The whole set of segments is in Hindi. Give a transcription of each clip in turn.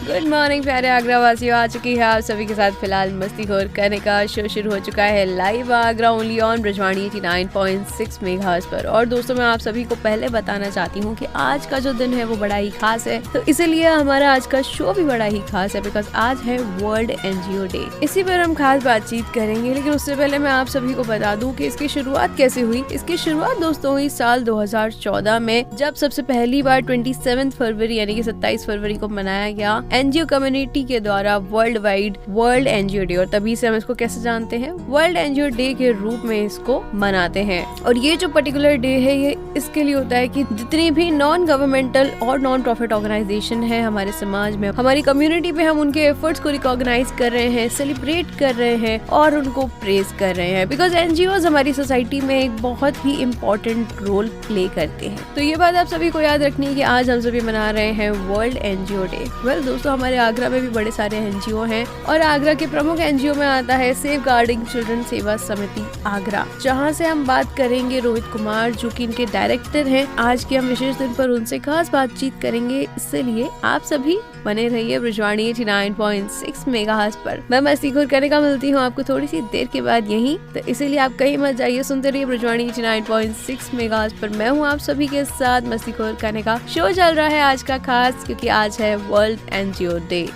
गुड मॉर्निंग प्यारे आगरा वासियों, आ चुकी है आप सभी के साथ फिलहाल मस्तीखोर करने का शो शुरू हो चुका है live Agra only on Brajwani 89.6 megahertz पर। और दोस्तों मैं आप सभी को पहले बताना चाहती हूँ कि आज का जो दिन है वो बड़ा ही खास है, तो इसीलिए हमारा आज का शो भी बड़ा ही खास है बिकॉज आज है वर्ल्ड एनजीओ डे। इसी पर हम खास बातचीत करेंगे, लेकिन उससे पहले मैं आप सभी को बता दूं कि इसकी शुरुआत कैसे हुई। इसकी शुरुआत दोस्तों हुई साल 2014 में, जब सबसे पहली बार 27 फरवरी यानी कि 27 फरवरी को मनाया गया एनजीओ कम्युनिटी के द्वारा world wide world NGO day. और तभी से हम इसको कैसे जानते हैं, वर्ल्ड एनजीओ डे के रूप में इसको मनाते हैं। और ये जो पर्टिकुलर डे है ये इसके लिए होता है कि जितनी भी नॉन गवर्नमेंटल और नॉन प्रॉफिट ऑर्गेनाइजेशन है हमारे समाज में, हमारी कम्युनिटी पे, हम उनके एफर्ट्स को रिकॉग्नाइज कर रहे हैं, सेलिब्रेट कर रहे हैं और उनको प्रेज कर रहे हैं बिकॉज एनजीओज हमारी सोसाइटी में एक बहुत ही इम्पोर्टेंट रोल प्ले करते हैं। तो ये बात आप सभी को याद रखनी है कि आज हम सभी मना रहे हैं वर्ल्ड एनजीओ डे। वेल दोस्तों, हमारे आगरा में भी बड़े सारे एनजीओ हैं और आगरा के प्रमुख एनजीओ में आता है सेफ गार्डिंग चिल्ड्रन सेवा समिति आगरा, जहां से हम बात करेंगे रोहित कुमार जो कि इनके डायरेक्टर हैं। आज के हम विशेष दिन पर उनसे खास बातचीत करेंगे, इसलिए आप सभी बने रहिए ब्रजवाणी 89.6 मेगाहर्ट्ज पर। मैं मस्तीखोर करने का मिलती हूँ आपको थोड़ी सी देर के बाद यहीं, तो इसीलिए आप कहीं मत जाइए, सुनते रहिए ब्रजवाणी 89.6 मेगाहर्ट्ज पर। मैं हूँ आप सभी के साथ, मस्तीखोर करने का शो चल रहा है आज का खास, क्योंकि आज है वर्ल्ड एनजीओ डे।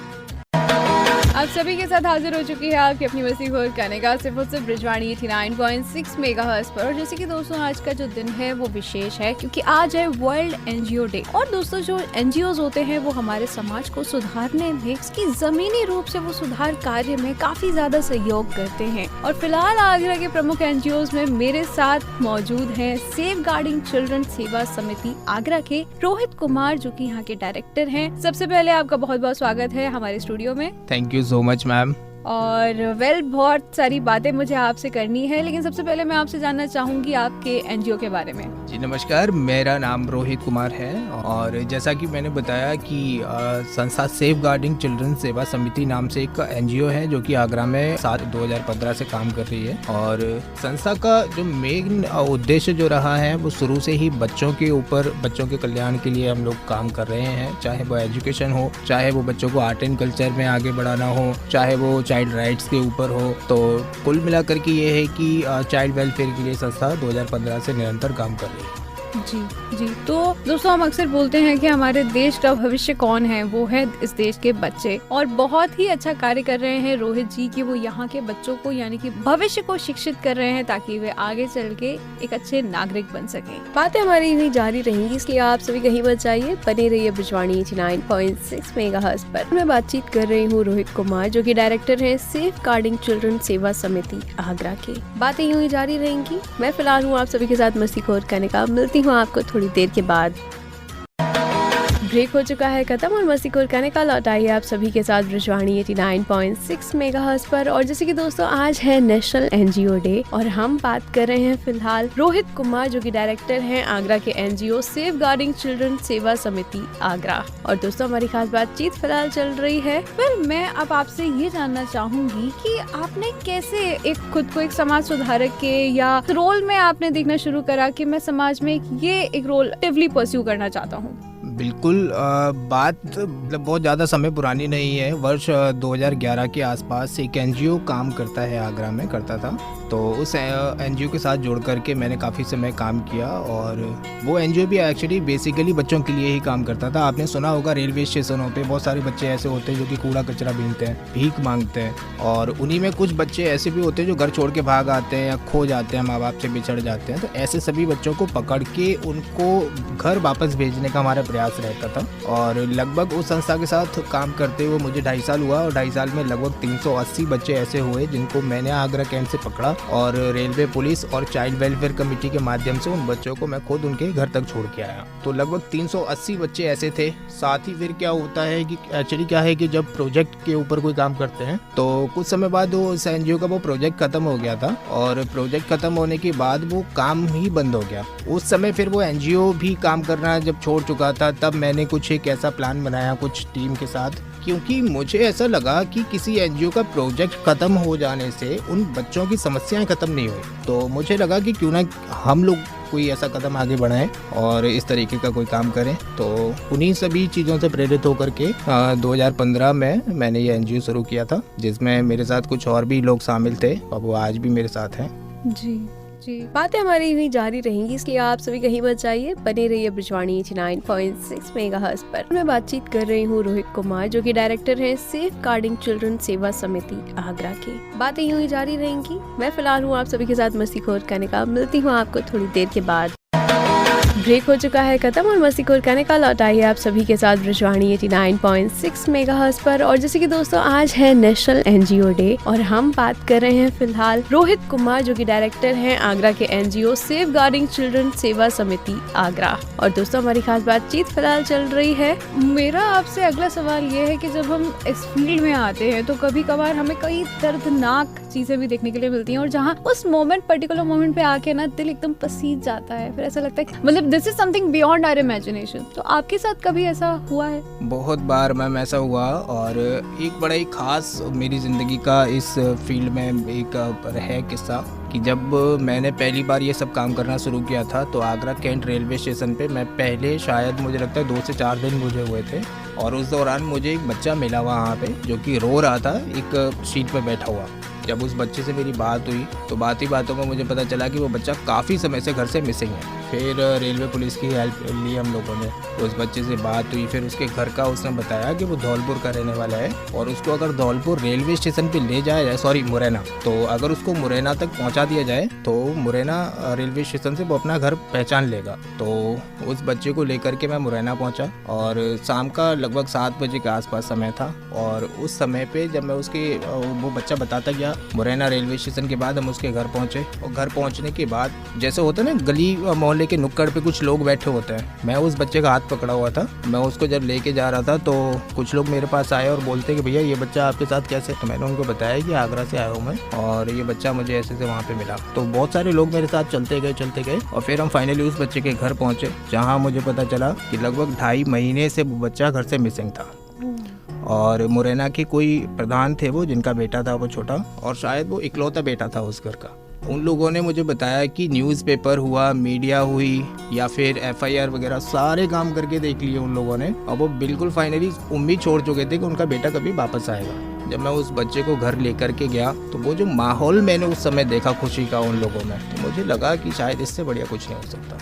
आप सभी के साथ हाजिर हो चुकी है आपकी अपनी मस्तीखोर करने का सिर्फ और सिर्फ ब्रजवाणी 89.6 मेगाहर्ट्ज पर। और जैसे कि दोस्तों आज का जो दिन है वो विशेष है क्योंकि आज है वर्ल्ड एनजीओ डे। और दोस्तों जो एनजीओज होते हैं वो हमारे समाज को सुधारने में, इसकी जमीनी रूप से वो सुधार कार्य में काफी ज्यादा सहयोग करते हैं। और फिलहाल आगरा के प्रमुख एनजीओज में मेरे साथ मौजूद है सेफ गार्डिंग चिल्ड्रन सेवा समिति आगरा के रोहित कुमार जो कि यहाँ के डायरेक्टर हैं। सबसे पहले आपका बहुत बहुत स्वागत है हमारे स्टूडियो में। Thank you so much ma'am. और बहुत सारी बातें मुझे आपसे करनी है, लेकिन सबसे पहले मैं आपसे जानना चाहूंगी आपके एनजीओ के बारे में। जी नमस्कार, मेरा नाम रोहित कुमार है और जैसा कि मैंने बताया कि संस्था सेफ गार्डिंग चिल्ड्रन सेवा समिति नाम से एक एनजीओ है जो कि आगरा में 2015 से काम कर रही है। और संस्था का जो मेन उद्देश्य जो रहा है वो शुरू से ही बच्चों के ऊपर, बच्चों के कल्याण के लिए हम लोग काम कर रहे हैं, चाहे वो एजुकेशन हो, चाहे वो बच्चों को आर्ट एंड कल्चर में आगे बढ़ाना हो, चाहे वो चाइल्ड राइट्स के ऊपर हो। तो कुल मिलाकर के ये है कि चाइल्ड वेलफेयर के लिए संस्था 2015 से निरंतर काम कर रही है। जी जी। तो दोस्तों हम अक्सर बोलते हैं कि हमारे देश का भविष्य कौन है, वो है इस देश के बच्चे। और बहुत ही अच्छा कार्य कर रहे हैं रोहित जी कि वो यहाँ के बच्चों को यानी कि भविष्य को शिक्षित कर रहे हैं ताकि वे आगे चल के एक अच्छे नागरिक बन सके। बातें हमारी नहीं जारी रहेंगी, इसलिए आप सभी कहीं मत जाइए, बने रहिए ब्रजवाणी 89.6 मेगाहर्ट्ज पर। मैं बातचीत कर रही हूँ रोहित कुमार जो की डायरेक्टर है सेफ गार्डिंग चिल्ड्रन सेवा समिति आगरा के। बातें यूं ही जारी रहेंगी। मैं फिलहाल हूँ आप सभी के साथ मस्तीखोर करने का, मिलती हूँ आपको थोड़ी देर के बाद। ब्रेक हो चुका है खत्म और मस्तीखोर करने का लौट आई है आप सभी के साथ ब्रजवाणी 89.6 मेगाहर्ट्ज पर। और जैसे कि दोस्तों आज है नेशनल एनजीओ डे और हम बात कर रहे हैं फिलहाल रोहित कुमार जो कि डायरेक्टर हैं आगरा के एनजीओ सेफ गार्डिंग चिल्ड्रन सेवा समिति आगरा। और दोस्तों हमारी खास बातचीत फिलहाल चल रही है। फिर मैं अब आपसे ये जानना चाहूंगी कि आपने कैसे एक खुद को एक समाज सुधारक के या रोल में आपने देखना शुरू करा कि मैं समाज में ये एक रोल एक्टिवली परस्यू करना चाहता हूँ। बिल्कुल, बात मतलब बहुत ज़्यादा समय पुरानी नहीं है। वर्ष 2011 के आसपास एक एनजीओ काम करता है आगरा में, करता था, तो उस एनजीओ के साथ जोड़ करके मैंने काफ़ी समय काम किया। और वो एनजीओ भी एक्चुअली बेसिकली बच्चों के लिए ही काम करता था। आपने सुना होगा रेलवे स्टेशनों पे बहुत सारे बच्चे ऐसे होते हैं जो कि कूड़ा कचरा बीनते हैं, भीख मांगते हैं, और उन्हीं में कुछ बच्चे ऐसे भी होते हैं जो घर छोड़ के भाग आते हैं या खो जाते हैं, माँ बाप से बिछड़ जाते हैं। तो ऐसे सभी बच्चों को पकड़ के उनको घर वापस भेजने का हमारा प्रयास रहता था। और लगभग उस संस्था के साथ काम करते हुए मुझे 2.5 साल हुआ और 2.5 साल में लगभग 380 बच्चे ऐसे हुए जिनको मैंने आगरा कैंट से पकड़ा और रेलवे पुलिस और चाइल्ड वेलफेयर कमेटी के माध्यम से उन बच्चों को मैं खुद उनके घर तक छोड़ के आया। तो लगभग 380 बच्चे ऐसे थे। साथ ही फिर क्या होता है कि एक्चुअली क्या है कि जब प्रोजेक्ट के ऊपर कोई काम करते हैं तो कुछ समय बाद उस एनजीओ का वो प्रोजेक्ट खत्म हो गया था और प्रोजेक्ट खत्म होने के बाद वो काम ही बंद हो गया। उस समय फिर वो एनजीओ भी काम करना जब छोड़ चुका था, तब मैंने कुछ एक ऐसा प्लान बनाया कुछ टीम के साथ, क्योंकि मुझे ऐसा लगा कि किसी एनजीओ का प्रोजेक्ट खत्म हो जाने से उन बच्चों की समस्याएं खत्म नहीं हुई। तो मुझे लगा कि क्यों ना हम लोग कोई ऐसा कदम आगे बढ़ाएं और इस तरीके का कोई काम करें। तो उन्हीं सभी चीज़ों से प्रेरित होकर के 2015 में मैंने ये NGO शुरू किया था, जिसमें मेरे साथ कुछ और भी लोग शामिल थे और वो आज भी मेरे साथ हैं। जी जी, बातें हमारी यूं ही जारी रहेंगी, इसलिए आप सभी कहीं मत जाइए, बने रहिए ब्रिजवाणी 89.6 मेगाहर्ट्ज पर। मैं बातचीत कर रही हूँ रोहित कुमार, जो कि डायरेक्टर हैं सेफ गार्डिंग चिल्ड्रन सेवा समिति आगरा के। बातें यूं ही जारी रहेंगी। मैं फिलहाल हूँ आप सभी के साथ मस्तीखोर कनिका। मिलती हूँ आपको थोड़ी देर के बाद। ब्रेक हो चुका है खत्म और मस्तीखोर कनिका लौट आई है आप सभी के साथ ब्रिजवाणी 89.6 मेगाहर्ट्ज पर। और जैसे कि दोस्तों आज है नेशनल NGO डे और हम बात कर रहे हैं फिलहाल रोहित कुमार, जो कि डायरेक्टर हैं आगरा के NGO सेफ गार्डिंग चिल्ड्रन सेवा समिति आगरा। और दोस्तों हमारी खास बातचीत फिलहाल चल रही है। मेरा आपसे अगला सवाल ये है कि जब हम इस फील्ड में आते हैं तो कभी कभार हमें कई दर्दनाक चीजें भी देखने के लिए मिलती हैं, और जहाँ उस पर्टिकुलर मोमेंट पे आके ना दिल एकदम पसीज जाता है। फिर ऐसा लगता है मतलब this is something beyond our imagination. तो आपके साथ कभी ऐसा हुआ है? बहुत बार मैम ऐसा हुआ, और एक बड़ा ही खास मेरी ज़िंदगी का इस फील्ड में एक है किस्सा कि जब मैंने पहली बार ये सब काम करना शुरू किया था तो आगरा कैंट रेलवे स्टेशन पे मैं पहले शायद मुझे लगता है 2 से 4 दिन मुझे हुए थे, और उस दौरान मुझे एक बच्चा मिला वहाँ पे जो कि रो रहा था एक सीट पे बैठा हुआ। जब उस बच्चे से मेरी बात हुई तो बात ही बातों में मुझे पता चला कि वो बच्चा काफ़ी समय से घर से मिसिंग है। फिर रेलवे पुलिस की हेल्प ली हम लोगों ने, उस बच्चे से बात हुई, फिर उसके घर का उसने बताया कि वो धौलपुर का रहने वाला है और उसको अगर धौलपुर रेलवे स्टेशन पे ले जाया जाए, सॉरी मुरैना, तो अगर उसको मुरैना तक पहुंचा दिया जाए तो मुरैना रेलवे स्टेशन से वो अपना घर पहचान लेगा। तो उस बच्चे को लेकर के मैं मुरैना पहुँचा और शाम का लगभग 7 बजे के आसपास समय था। और उस समय पर जब मैं वो बच्चा बताता गया मुरैना रेलवे स्टेशन के बाद हम उसके घर पहुँचे, और घर पहुँचने के बाद जैसे होता है ना गली मोहल्ले के नुक्कड़ पे कुछ लोग बैठे होते हैं, मैं उस बच्चे का हाथ पकड़ा हुआ था। मैं उसको जब लेके जा रहा था तो कुछ लोग मेरे पास आए और बोलते कि भैया ये बच्चा आपके साथ कैसे? तो मैंने उनको बताया कि आगरा से आया हूँ मैं और ये बच्चा मुझे ऐसे से वहाँ पे मिला। तो बहुत सारे लोग मेरे साथ चलते गए और फिर हम फाइनली उस बच्चे के घर पहुँचे, जहाँ मुझे पता चला कि लगभग 2.5 महीने से वो बच्चा घर से मिसिंग था। और मुरैना के कोई प्रधान थे वो, जिनका बेटा था वो छोटा, और शायद वो इकलौता बेटा था उस घर का। उन लोगों ने मुझे बताया कि न्यूज़पेपर हुआ, मीडिया हुई, या फिर FIR वगैरह सारे काम करके देख लिए उन लोगों ने, और वो बिल्कुल फाइनली उम्मीद छोड़ चुके थे कि उनका बेटा कभी वापस आएगा। जब मैं उस बच्चे को घर लेकर के गया तो वो जो माहौल मैंने उस समय देखा खुशी का उन लोगों में, तो मुझे लगा कि शायद इससे बढ़िया कुछ नहीं हो सकता।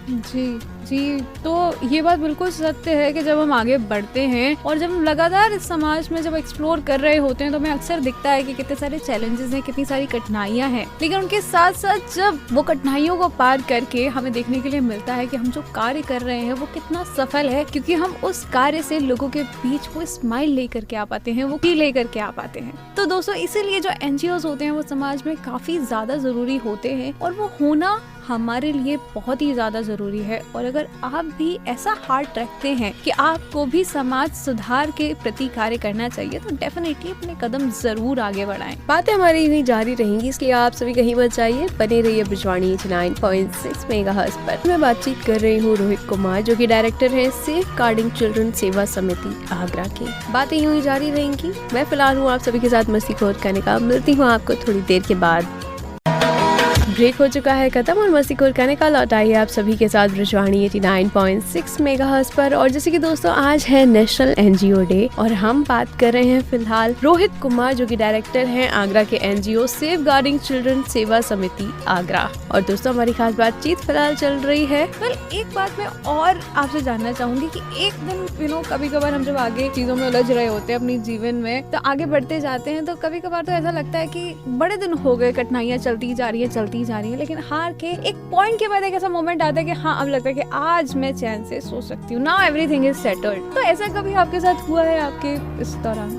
जी जी, तो ये बात बिल्कुल सत्य है कि जब हम आगे बढ़ते हैं और जब हम लगातार इस समाज में जब एक्सप्लोर कर रहे होते हैं तो हमें अक्सर दिखता है कि कितने सारे चैलेंजेस हैं, कितनी सारी कठिनाइयां हैं, लेकिन उनके साथ साथ जब वो कठिनाइयों को पार करके हमें देखने के लिए मिलता है कि हम जो कार्य कर रहे हैं वो कितना सफल है, क्योंकि हम उस कार्य से लोगों के बीच वो स्माइल लेकर के आ पाते हैं, वो लेकर के आ पाते हैं। तो दोस्तों इसीलिए जो NGOs होते हैं वो समाज में काफी ज्यादा जरूरी होते हैं, और वो होना हमारे लिए बहुत ही ज्यादा जरूरी है। और अगर आप भी ऐसा हार्ट रखते हैं कि आपको भी समाज सुधार के प्रति कार्य करना चाहिए तो डेफिनेटली अपने कदम जरूर आगे बढ़ाएं। बातें हमारी यूं ही जारी रहेंगी, इसलिए आप सभी कहीं मत जाइए, बने रहिए ब्रिजवाणी 89.6 मेगाहर्ट्ज पर। मैं बातचीत कर रही हूँ रोहित कुमार, जो कि डायरेक्टर हैं सेफ गार्डिंग चिल्ड्रन सेवा समिति आगरा के। बातें यूं ही जारी रहेंगी। मैं फिलहाल हूँ आप सभी के साथ मस्तीखोर कनिका। मिलती हूँ आपको थोड़ी देर के बाद। ब्रेक हो चुका है खत्म और मस्तीखोर कनिका लौट आई है आप सभी के साथ ब्रिजवाणी 89.6 मेगाहर्ट्ज पर। और जैसे कि दोस्तों आज है नेशनल NGO डे और हम बात कर रहे हैं फिलहाल रोहित कुमार, जो कि डायरेक्टर हैं आगरा के NGO सेफ गार्डिंग चिल्ड्रन सेवा समिति आगरा। और दोस्तों हमारी खास बातचीत फिलहाल चल रही है। एक बात मैं और आपसे जानना चाहूंगी कि एक दिन कभी कभार हम जब आगे चीजों में उलझ रहे होते हैं अपनी जीवन में, तो आगे बढ़ते जाते हैं, तो कभी कभार तो ऐसा लगता है कि बड़े दिन हो गए, कठिनाइयां चलती जा रही है, लेकिन हार के एक पॉइंट के बाद एक ऐसा मोमेंट आता है कि हाँ अब लगता है कि आज मैं चैन से सो सकती हूँ, नाउ एवरीथिंग इज सेटल्ड। तो ऐसा कभी आपके साथ हुआ है आपके इस दौरान?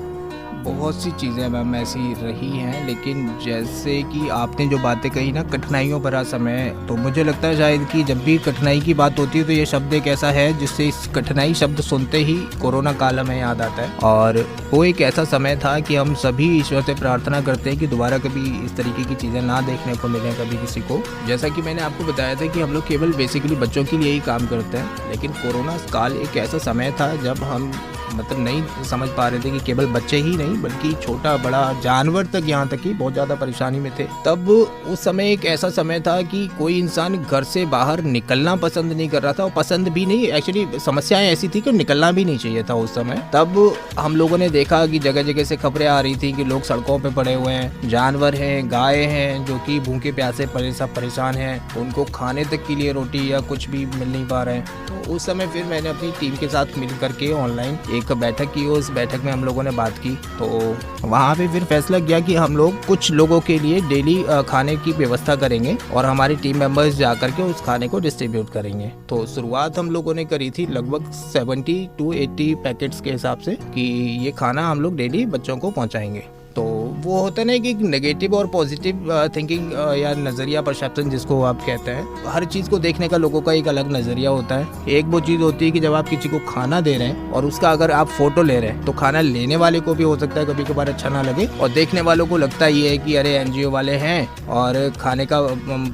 बहुत सी चीज़ें मैम ऐसी रही हैं, लेकिन जैसे कि आपने जो बातें कही ना, कठिनाइयों भरा समय, तो मुझे लगता है शायद कि जब भी कठिनाई की बात होती है तो ये शब्द एक ऐसा है जिससे इस कठिनाई शब्द सुनते ही कोरोना काल हमें याद आता है। और वो एक ऐसा समय था कि हम सभी ईश्वर से प्रार्थना करते हैं कि दोबारा कभी इस तरीके की चीज़ें ना देखने को मिलें कभी किसी को। जैसा कि मैंने आपको बताया था कि हम लोग केवल बेसिकली बच्चों के लिए ही काम करते हैं, लेकिन कोरोना काल एक ऐसा समय था जब हम मतलब नहीं समझ पा रहे थे कि केवल बच्चे ही नहीं बल्कि छोटा बड़ा जानवर तक, यहाँ तक कि बहुत ज़्यादा परेशानी में थे। तब उस समय एक ऐसा समय था कि कोई इंसान घर से बाहर निकलना पसंद नहीं कर रहा था, और पसंद भी नहीं, एक्चुअली समस्याएं ऐसी थी कि निकलना भी नहीं चाहिए था उस समय। तब हम लोगों ने देखा कि जगह जगह से खबरें आ रही थी कि लोग सड़कों पे पड़े हुए हैं, जानवर हैं, गाय हैं जो कि भूखे प्यासे परेशान हैं, उनको खाने तक के लिए रोटी या कुछ भी मिल नहीं पा रहे हैं। तो उस समय फिर मैंने अपनी टीम के साथ मिल करके ऑनलाइन एक बैठक की। उस बैठक में हम लोगों ने बात की, तो वहाँ पे फिर फैसला किया कि हम लोग कुछ लोगों के लिए डेली खाने की व्यवस्था करेंगे और हमारी टीम मेंबर्स जा करके उस खाने को डिस्ट्रीब्यूट करेंगे। तो शुरुआत हम लोगों ने करी थी लगभग 70 to 80 पैकेट्स के हिसाब से कि ये खाना हम लोग डेली बच्चों को पहुँचाएंगे। तो वो होता है ना कि नेगेटिव और पॉजिटिव थिंकिंग या नज़रिया, परसेप्शन जिसको आप कहते हैं, हर चीज़ को देखने का लोगों का एक अलग नज़रिया होता है। एक वो चीज़ होती है कि जब आप किसी को खाना दे रहे हैं और उसका अगर आप फोटो ले रहे हैं तो खाना लेने वाले को भी हो सकता है कभी कभार अच्छा ना लगे, और देखने वालों को लगता ही है कि अरे NGO वाले हैं और खाने का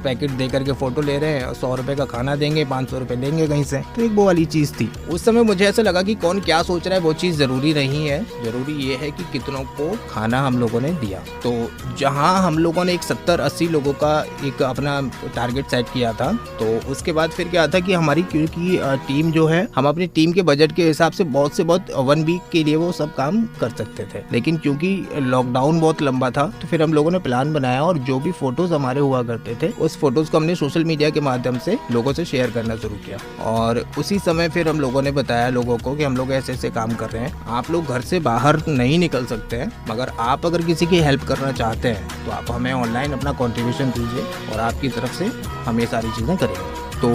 पैकेट दे करके फ़ोटो ले रहे हैं, 100 रुपये का खाना देंगे, 500 रुपये लेंगे कहीं से। तो एक वो वाली चीज़ थी। उस समय मुझे ऐसा लगा कि कौन क्या सोच रहा है वो चीज़ ज़रूरी नहीं है, ज़रूरी ये है कि कितनों को खाना हम लोगों ने दिया। तो जहां हम लोगों ने एक 70-80 लोगों का एक अपना टारगेट सेट किया था, तो उसके बाद फिर क्या था कि हमारी क्योंकि टीम जो है, हम अपनी टीम के बजट के हिसाब से बहुत 1 वीक के लिए वो सब काम कर सकते थे, लेकिन क्योंकि लॉकडाउन बहुत लंबा था तो फिर हम लोगों ने प्लान बनाया और जो भी फोटोज हमारे हुआ करते थे उस फोटोज को हमने सोशल मीडिया के माध्यम से लोगों से शेयर करना शुरू किया। और उसी समय फिर हम लोगों ने बताया लोगों को कि हम लोग ऐसे ऐसे काम कर रहे हैं, आप लोग घर से बाहर नहीं निकल सकते हैं, मगर आप अगर किसी की हेल्प करना चाहते हैं तो आप हमें ऑनलाइन अपना कंट्रीब्यूशन दीजिए और आपकी तरफ से हम ये सारी चीज़ें करेंगे। तो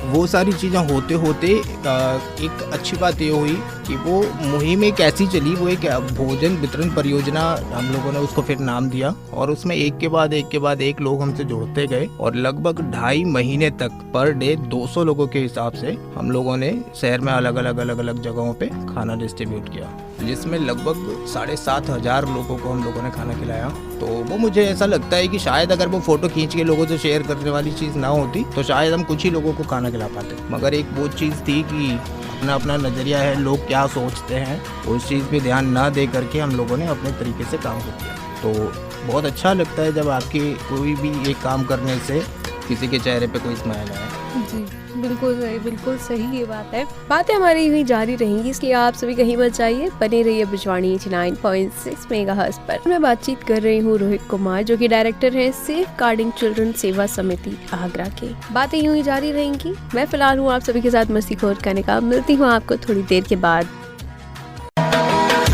वो सारी चीज़ें होते होते एक अच्छी बात ये हुई कि वो मुहिम एक ऐसी चली, वो एक भोजन वितरण परियोजना हम लोगों ने उसको फिर नाम दिया, और उसमें एक के बाद एक लोग हमसे जुड़ते गए और लगभग 2.5 महीने तक पर डे 200 लोगों के हिसाब से हम लोगों ने शहर में अलग अलग जगहों पे खाना डिस्ट्रीब्यूट किया, जिसमें लगभग 7,500 लोगों को हम लोगों ने खाना खिलाया। तो वो मुझे ऐसा लगता है कि शायद अगर वो फोटो खींच के लोगों से शेयर करने वाली चीज़ ना होती तो शायद हम कुछ ही लोगों को खाना खिला पाते, मगर एक वो चीज़ थी कि अपना नज़रिया है, लोग क्या सोचते हैं उस चीज़ पे ध्यान ना दे करके हम लोगों ने अपने तरीके से काम कर दिया। तो बहुत अच्छा लगता है जब आपकी कोई भी एक काम करने से किसी के चेहरे पे कोई स्माइल आए। जी बिल्कुल सही ये बात है। बातें हमारी यूं जारी रहेंगी, इसलिए आप सभी कहीं मत जाइए, बने रहिए ब्रिजवाणी 89.6 मेगाहर्ट्ज़ पर। मैं बातचीत कर रही हूँ रोहित कुमार, जो कि डायरेक्टर हैं सेफ गार्डिंग चिल्ड्रन सेवा समिति आगरा के। बातें यूं ही जारी रहेंगी। मैं फिलहाल हूँ आप सभी के साथ मस्तीखोर कनिका, मिलती हूँ आपको थोड़ी देर के बाद।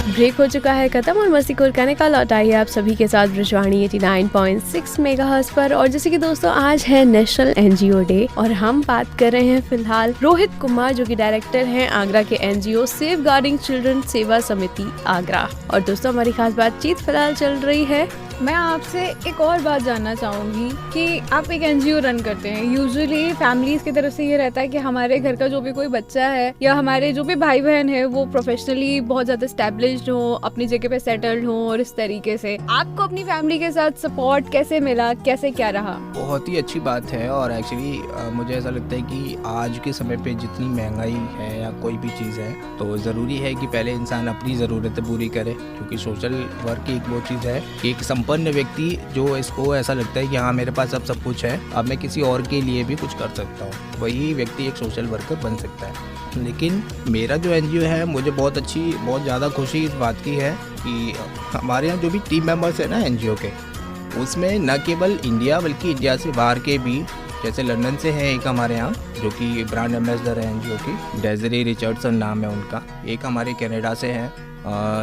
ब्रेक हो चुका है खत्म और मस्तीखोर कनिका लौट आई है आप सभी के साथ ब्रिजवाणी 89.6 मेगाहर्ट्ज़ पर। और जैसे कि दोस्तों आज है नेशनल NGO डे और हम बात कर रहे हैं फिलहाल रोहित कुमार, जो कि डायरेक्टर हैं आगरा के NGO सेफ गार्डिंग चिल्ड्रन सेवा समिति आगरा। और दोस्तों हमारी खास बातचीत फिलहाल चल रही है। मैं आपसे एक और बात जानना चाहूँगी कि आप एक NGO रन करते हैं, यूजुअली फैमिलीज की तरफ से ये रहता है कि हमारे घर का जो भी कोई बच्चा है या हमारे जो भी भाई बहन है वो प्रोफेशनली बहुत ज़्यादा एस्टेब्लिश्ड हो, अपनी जगह पे सेटल्ड हो, और इस तरीके से आपको अपनी फैमिली के साथ सपोर्ट कैसे मिला, कैसे क्या रहा? बहुत ही अच्छी बात है, और एक्चुअली मुझे ऐसा लगता है कि आज के समय पे जितनी महंगाई है या कोई भी चीज़ है तो ज़रूरी है कि पहले इंसान अपनी ज़रूरतें पूरी करे, क्योंकि सोशल वर्क एक वो चीज़ है कि एक संपन्न व्यक्ति जो इसको ऐसा लगता है कि हाँ मेरे पास अब सब कुछ है, अब मैं किसी और के लिए भी कुछ कर सकता हूँ, वही व्यक्ति एक सोशल वर्कर बन सकता है। लेकिन मेरा जो NGO है, मुझे बहुत ज़्यादा खुशी इस बात की है कि हमारे यहाँ जो भी टीम मेंबर्स है ना NGO के, उसमें न केवल इंडिया बल्कि इंडिया से बाहर के भी, जैसे लंदन से है एक हमारे यहाँ जो कि ब्रांड एम्बेसडर है NGO की, डेजरी रिचर्डसन नाम है उनका। एक हमारे कनाडा से है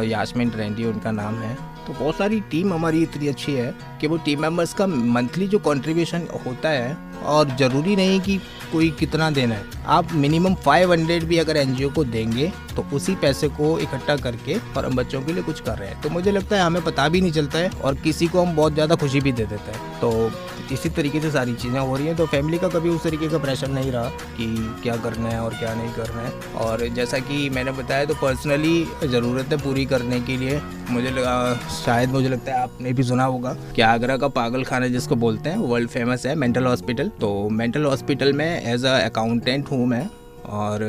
यास्मिन ट्रेंडी उनका नाम है। तो बहुत सारी टीम हमारी इतनी अच्छी है कि वो टीम मेंबर्स का मंथली जो कंट्रीब्यूशन होता है, और ज़रूरी नहीं कि कोई कितना देना है, आप मिनिमम 500 भी अगर NGO को देंगे तो उसी पैसे को इकट्ठा करके और हम बच्चों के लिए कुछ कर रहे हैं। तो मुझे लगता है हमें पता भी नहीं चलता है और किसी को हम बहुत ज़्यादा खुशी भी दे देते हैं। तो इसी तरीके से सारी चीज़ें हो रही हैं। तो फैमिली का कभी उस तरीके का प्रेशर नहीं रहा कि क्या करना है और क्या नहीं करना है। और जैसा कि मैंने बताया, तो पर्सनली ज़रूरतें पूरी करने के लिए मुझे लगता है आपने भी सुना होगा कि आगरा का पागल खाना जिसको बोलते हैं, वर्ल्ड फेमस है मेंटल हॉस्पिटल। तो मेंटल हॉस्पिटल में एज अ अकाउंटेंट हूँ मैं, और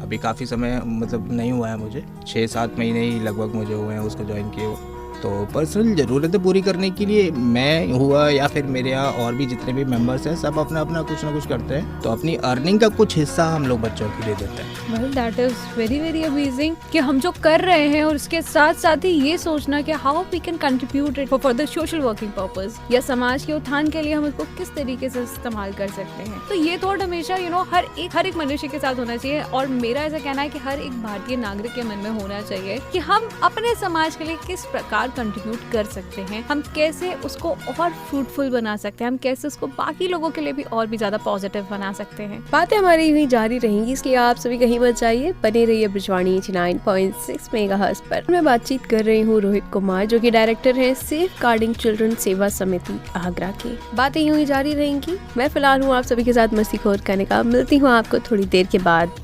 अभी काफ़ी समय मतलब नहीं हुआ है मुझे, 6-7 महीने ही लगभग मुझे हुए हैं उसको ज्वाइन किए हुए। तो पर्सनल ज़रूरतें पूरी करने के लिए मैं हुआ या फिर मेरे यहाँ और भी जितने भी मेंबर्स हैं सब अपना अपना कुछ ना कुछ करते हैं, तो अपनी अर्निंग का कुछ हिस्सा हम लोग बच्चों के लिए देते हैं। Well that is very very amazing कि हम जो कर रहे हैं और उसके साथ साथ ही ये सोचना कि how we can contribute it for the social working purpose, या समाज के उत्थान के लिए हम इसको किस तरीके से इस्तेमाल कर सकते हैं। तो ये थॉट हमेशा हर एक मनुष्य के साथ होना चाहिए, और मेरा ऐसा कहना है कि हर एक भारतीय नागरिक के मन में होना चाहिए कि हम अपने समाज के लिए किस प्रकार कंट्रीब्यूट कर सकते हैं, हम कैसे उसको और फ्रूटफुल बना सकते हैं, हम कैसे उसको बाकी लोगों के लिए भी और भी ज्यादा पॉजिटिव बना सकते हैं। बातें हमारी यूं ही जारी रहेंगी, इसलिए आप सभी कहीं मत जाइए, बने रहिए ब्रिजवाणी 89.6 मेगाहर्ट्ज पर। मैं बातचीत कर रही हूँ रोहित कुमार, जो कि डायरेक्टर हैं सेफ गार्डिंग चिल्ड्रन सेवा समिति आगरा के। बातें यूं ही जारी रहेंगी। मैं फिलहाल हूँ आप सभी के साथ मस्तीखोर कनिका, मिलती हूँ आपको थोड़ी देर के बाद।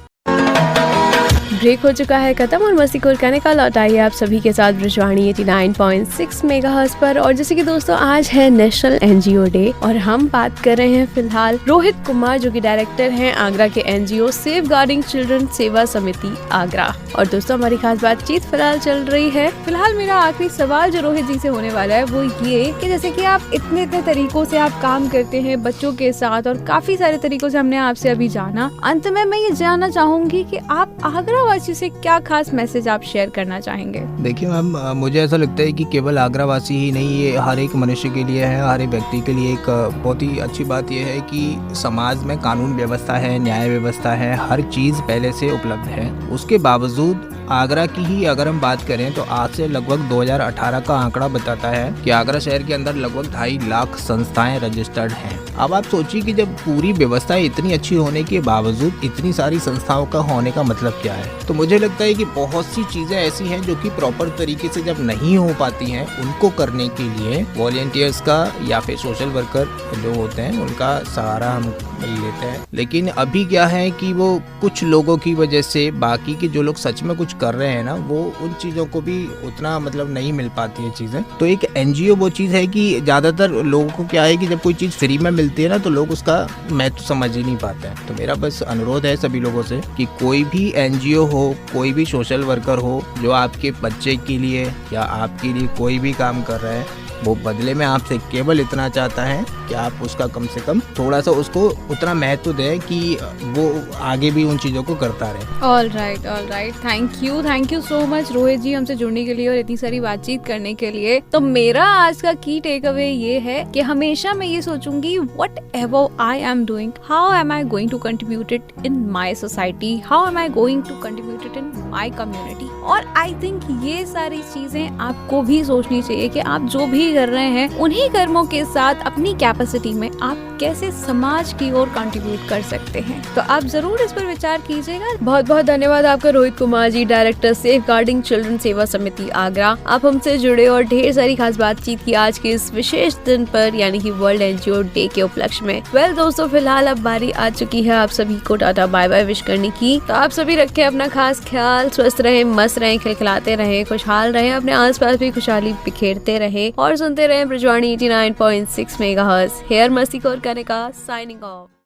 ब्रेक हो चुका है खत्म और मस्तीखोर कनिका लौट आई है आप सभी के साथ ब्रिजवाणी 89.6 मेगाहर्ट्ज पर। और जैसे कि दोस्तों आज है नेशनल एनजीओ डे और हम बात कर रहे हैं फिलहाल रोहित कुमार, जो कि डायरेक्टर हैं आगरा के एनजीओ सेफ गार्डिंग चिल्ड्रन सेवा समिति आगरा। और दोस्तों हमारी खास बातचीत फिलहाल चल रही है। फिलहाल मेरा आखिरी सवाल जो रोहित जी से होने वाला है वो ये कि जैसे कि आप इतने तरीकों से आप काम करते हैं बच्चों के साथ, और काफी सारे तरीकों से हमने आपसे अभी जाना, अंत में मैं ये जानना चाहूंगी कि आप आगरा वासी से क्या खास मैसेज आप शेयर करना चाहेंगे। देखिए मैम, मुझे ऐसा लगता है कि केवल आगरा वासी ही नहीं, ये हर एक मनुष्य के लिए है, हर एक व्यक्ति के लिए एक बहुत ही अच्छी बात यह है कि समाज में कानून व्यवस्था है, न्याय व्यवस्था है, हर चीज़ पहले से उपलब्ध है। उसके बावजूद आगरा की ही अगर हम बात करें तो आज से लगभग 2018 का आंकड़ा बताता है कि आगरा शहर के अंदर लगभग 2.5 लाख संस्थाएं रजिस्टर्ड हैं। अब आप सोचिए कि जब पूरी व्यवस्था इतनी अच्छी होने के बावजूद इतनी सारी संस्थाओं का होने का मतलब क्या है। तो मुझे लगता है कि बहुत सी चीज़ें ऐसी हैं जो कि प्रॉपर तरीके से जब नहीं हो पाती हैं, उनको करने के लिए वॉलंटियर्स का या फिर सोशल वर्कर जो होते हैं उनका सहारा हम लेते हैं। लेकिन अभी क्या है कि वो कुछ लोगों की वजह से बाकी के जो लोग सच में कुछ कर रहे हैं ना, वो उन चीज़ों को भी उतना मतलब नहीं मिल पाती है चीज़ें। तो एक एनजीओ वो चीज़ है कि ज़्यादातर लोगों को क्या है कि जब कोई चीज़ फ्री में मिलती है ना तो लोग उसका महत्व समझ ही नहीं पाते हैं। तो मेरा बस अनुरोध है सभी लोगों से कि कोई भी एनजीओ हो, कोई भी सोशल वर्कर हो जो आपके बच्चे के लिए या आपके लिए कोई भी काम कर रहा है, वो बदले में आपसे केवल इतना चाहता है कि आप उसका कम से कम थोड़ा सा उसको उतना महत्व दें कि वो आगे भी उन चीज़ों को करता रहे। All right, thank you so much Rohit ji हमसे जुड़ने के लिए और इतनी सारी बातचीत करने के लिए। तो मेरा आज का की टेक अवे ये है कि हमेशा मैं ये सोचूंगी whatever I am doing, how am I going to contribute it in my society, how am I going to contribute it in my community. और आई थिंक ये सारी चीजें आपको भी सोचनी चाहिए कि आप जो भी कर रहे हैं उन्हीं कर्मों के साथ अपनी कैपेसिटी में आप कैसे समाज की ओर कंट्रीब्यूट कर सकते हैं। तो आप जरूर इस पर विचार कीजिएगा। बहुत बहुत धन्यवाद आपका Rohit Kumar ji, director safe guarding children सेवा समिति आगरा। आप हमसे जुड़े और ढेर सारी खास बातचीत की आज के इस विशेष दिन पर, यानी कि वर्ल्ड एनजीओ डे के उपलक्ष्य में। वेल दोस्तों, फिलहाल अब बारी आ चुकी है आप सभी को टाटा बाय बाय विश करने की। तो आप सभी रखें अपना खास ख्याल, स्वस्थ रहें, मस्त रहें, खिलखिलाते रहें, खुशहाल रहें, अपने आसपास भी खुशहाली बिखेरते रहें और सुनते रहें ब्रिजवाणी 89.6 मेगाहर्ट्ज। हेयर मस्तीखोर कनिका साइनिंग ऑफ।